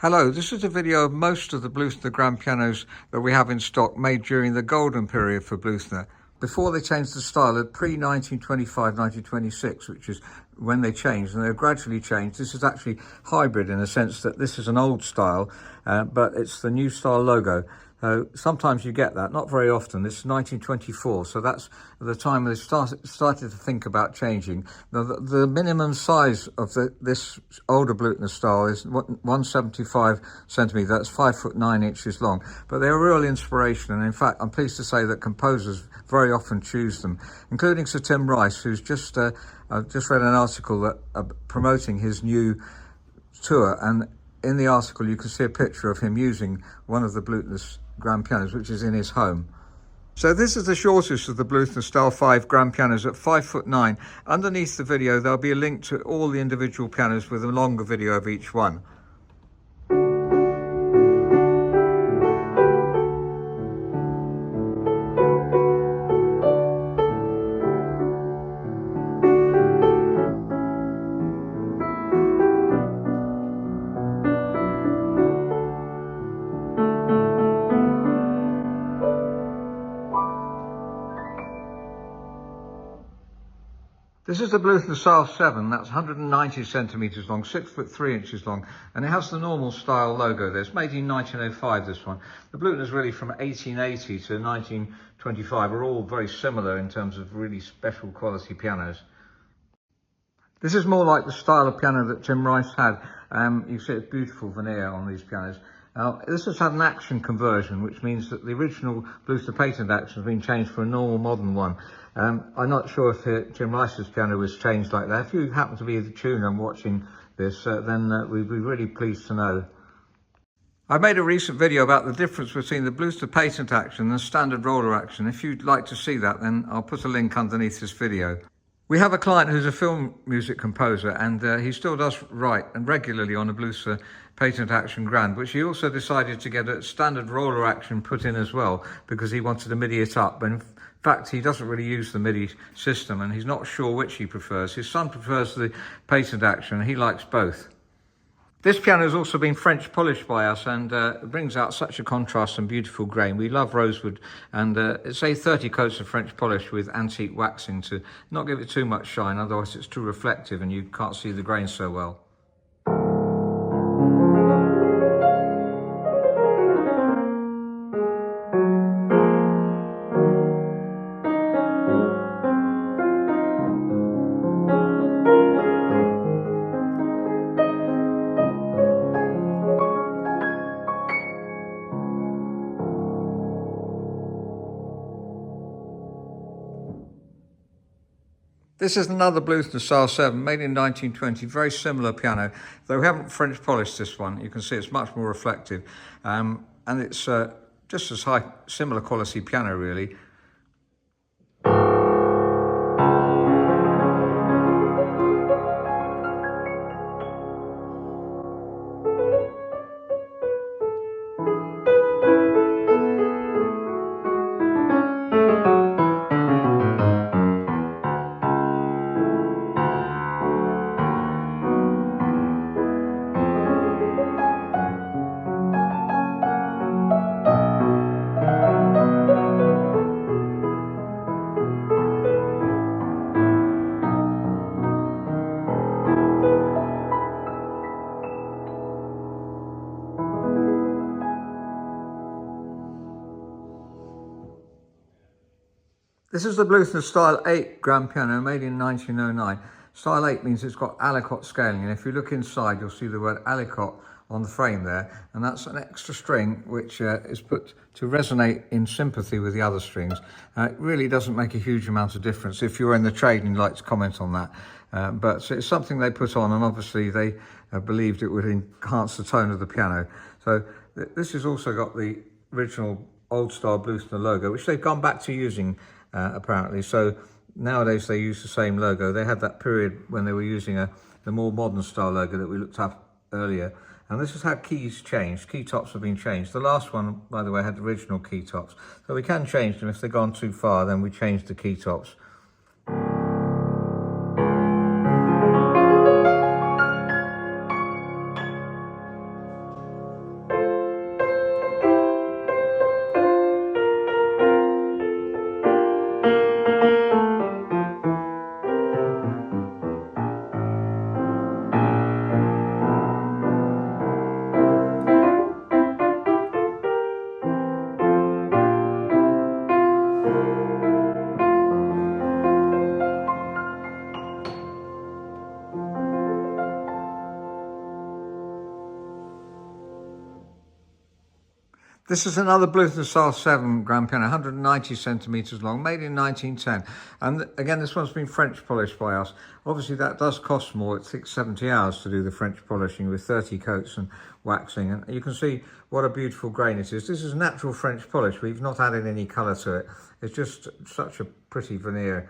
Hello, this is a video of most of the Blüthner grand pianos that we have in stock made during the golden period for Blüthner. Before they changed the style at pre-1925, 1926, which is when they changed, and they've gradually changed. This is actually hybrid in the sense that this is an old style, but it's the new style logo. So sometimes you get that, not very often. This is 1924, so that's at the time they started to think about changing. Now, the minimum size of this older Blüthner style is 175 centimetres, that's 5'9" long. But they're a real inspiration, and in fact, I'm pleased to say that composers very often choose them, including Sir Tim Rice, who's just read an article that promoting his new tour, and in the article you can see a picture of him using one of the Blüthner's grand pianos, which is in his home. So this is the shortest of the Blüthner Style 5 grand pianos at 5'9". Underneath the video there'll be a link to all the individual pianos with a longer video of each one. This is the Bluthner Style 7, that's 190 centimetres long, 6'3" long, and it has the normal style logo there. It's made in 1905, this one. The Blüthners really from 1880 to 1925 are all very similar in terms of really special quality pianos. This is more like the style of piano that Tim Rice had. You see it's beautiful veneer on these pianos. Now, this has had an action conversion, which means that the original Blüthner patent action has been changed for a normal modern one. I'm not sure if Tim Rice's piano was changed like that. If you happen to be the tuner and watching this, then we'd be really pleased to know. I made a recent video about the difference between the Blüthner patent action and the standard roller action. If you'd like to see that, then I'll put a link underneath this video. We have a client who's a film music composer, and he still does write and regularly on a Blüthner patent action grand, but he also decided to get a standard roller action put in as well because he wanted to MIDI it up. And in fact, he doesn't really use the MIDI system, and he's not sure which he prefers. His son prefers the patent action, and he likes both. This piano has also been French polished by us, and it brings out such a contrast and beautiful grain. We love rosewood, and it's 30 coats of French polish with antique waxing to not give it too much shine, otherwise it's too reflective and you can't see the grain so well. This is another Bluthner Style 7, made in 1920, very similar piano, though we haven't French polished this one. You can see it's much more reflective, and it's just as high, similar quality piano really. This is the Bluthner Style 8 grand piano, made in 1909. Style 8 means it's got Aliquot scaling, and if you look inside, you'll see the word Aliquot on the frame there, and that's an extra string which is put to resonate in sympathy with the other strings. It really doesn't make a huge amount of difference if you're in the trade and you'd like to comment on that, but it's something they put on, and obviously they believed it would enhance the tone of the piano. So this has also got the original old style Bluthner logo, which they've gone back to using apparently. So nowadays they use the same logo. They had that period when they were using the more modern style logo that we looked up earlier. And this is how keys changed. Key tops have been changed. The last one, by the way, had the original key tops. So we can change them. If they've gone too far, then we change the key tops. This is another Bluthner style 7 grand piano, 190 centimetres long, made in 1910. And again, this one's been French polished by us. Obviously, that does cost more. It takes 70 hours to do the French polishing with 30 coats and waxing. And you can see what a beautiful grain it is. This is natural French polish. We've not added any colour to it. It's just such a pretty veneer